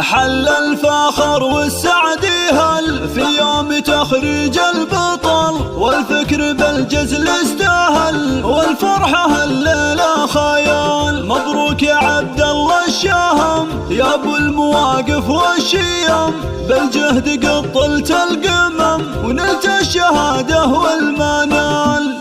حل الفخر والسعد هل في يوم تخريج البطل، والفكر بالجزل استاهل، والفرحة الليلة خيال. مبروك يا عبد الله الشهم يا ابو المواقف والشيم، بالجهد قد طلت القمم ونلت الشهادة والمنال.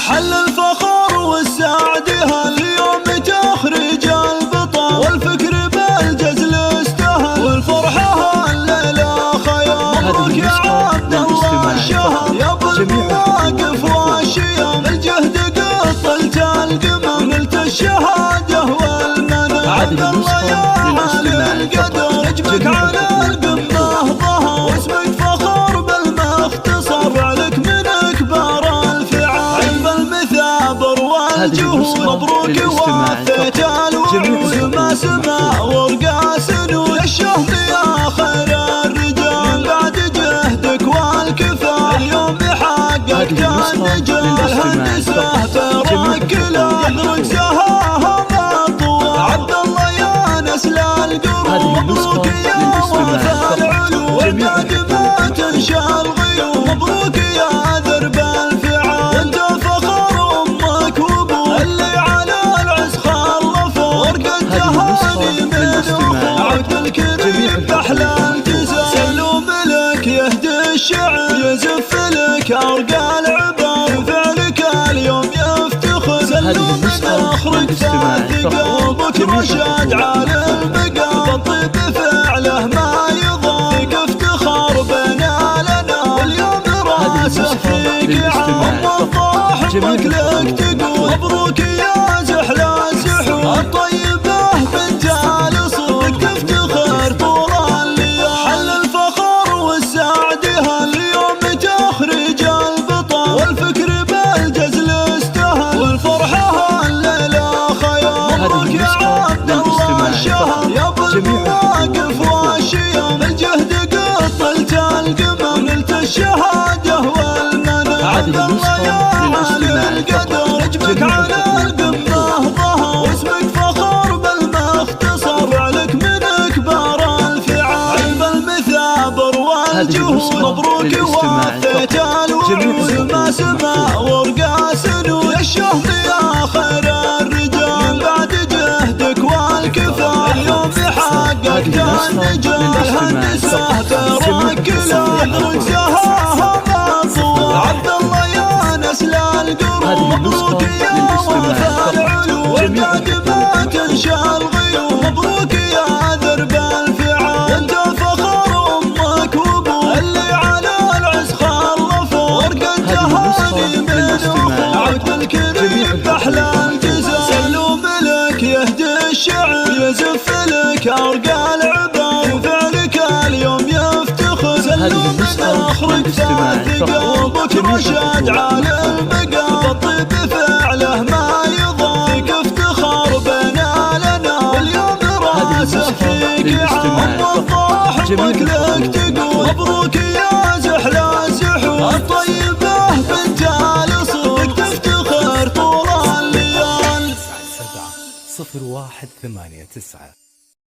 حل الفخر والسعد هل يوم تخريج البطل، والفكر بالجزل استاهل، والفرحة الليلة خيال. مبروك يا عبد الله الشهم يا ابو المواقف والشيم، الجهد قد طلت القمم ونلت الشهادة والمنال. عبد الله يا عالي القدر اجبك على القمة ظهر، واسمك فخر بالمختصر، فعلك من اكبر الفعال. علم المثابر والجهود مبروك وفيت الوعود، ما سما ورقا سنود الشهم يا خير الرجال. من بعد جهدك والكفاح اليوم حققت النجاح، الهندسة تركلها نضرك سهاها مطوى. عبد الله يا نسل القرون مبروك يا وفى العلوم، والبعد ما تنشى الغيوم مبروك يا درب الفعال. انت فخر امك وابوك اللي على العز خلفوا، ورقة تهاني من اخوك عبد الكريم باحلى الجزاء. سلوا ملك يهدي الشعر يزف لك ارقى العبر، فعلك اليوم يفتخر. سلوا من اخرك ثابت قلبك رشاد على المقام، الطيب فعله ما يضايق افتخار بنا لنا. واليوم راسه فيك عام والضاح امك لك تقول، مبروك يا زحلى الزحول الطيبة بنت الصدق تفتخر طول الليال. حل الفخر والسعد هاليوم تخرج البطل، والفكر بالجزل استاهل، والفرحة الليلة خيال. مبروك يا عبد الله الشهم يا ابو المواقف والشيم، الجهد قد طلت القمم ونلت الشهادة والمنال. عبد الله يا عالي القدر اجبك على القمة ظهر، واسمك فخر بالمختصر، فعلك من اكبر الفعال. علم المثابر والجهود مبروك وفيت الوعود، ما سما ورقا سنود الشهم يا خير الرجال. من بعد جهدك والكفاح اليوم حققت النجاح، الهندسة تركلها نضرك سهاها مطوى. عبد الله يا نسل القرون مبروك يا وفى العلوم، والبعد ما تنشى الغيوم مبروك يا درب الفعال. انت فخر امك وابوك اللي على العز خلفوا، ورقة تهاني من اخوك عبد الكريم باحلى الجزاء. سلوا ملك يهدي الشعر يزف لك ارقى العبر، فعلك اليوم يفتخر. سلوا من اخرك ثابت قلبك رشاد على المقام، الطيب فعله ما يضايق افتخار بنا لنا. واليوم راسه فيك عام والضاح امك لك تقول، مبروك يا زحلى الزحول الطيبة بنت الصدق تفتخر طول الليال. 7 01 8 9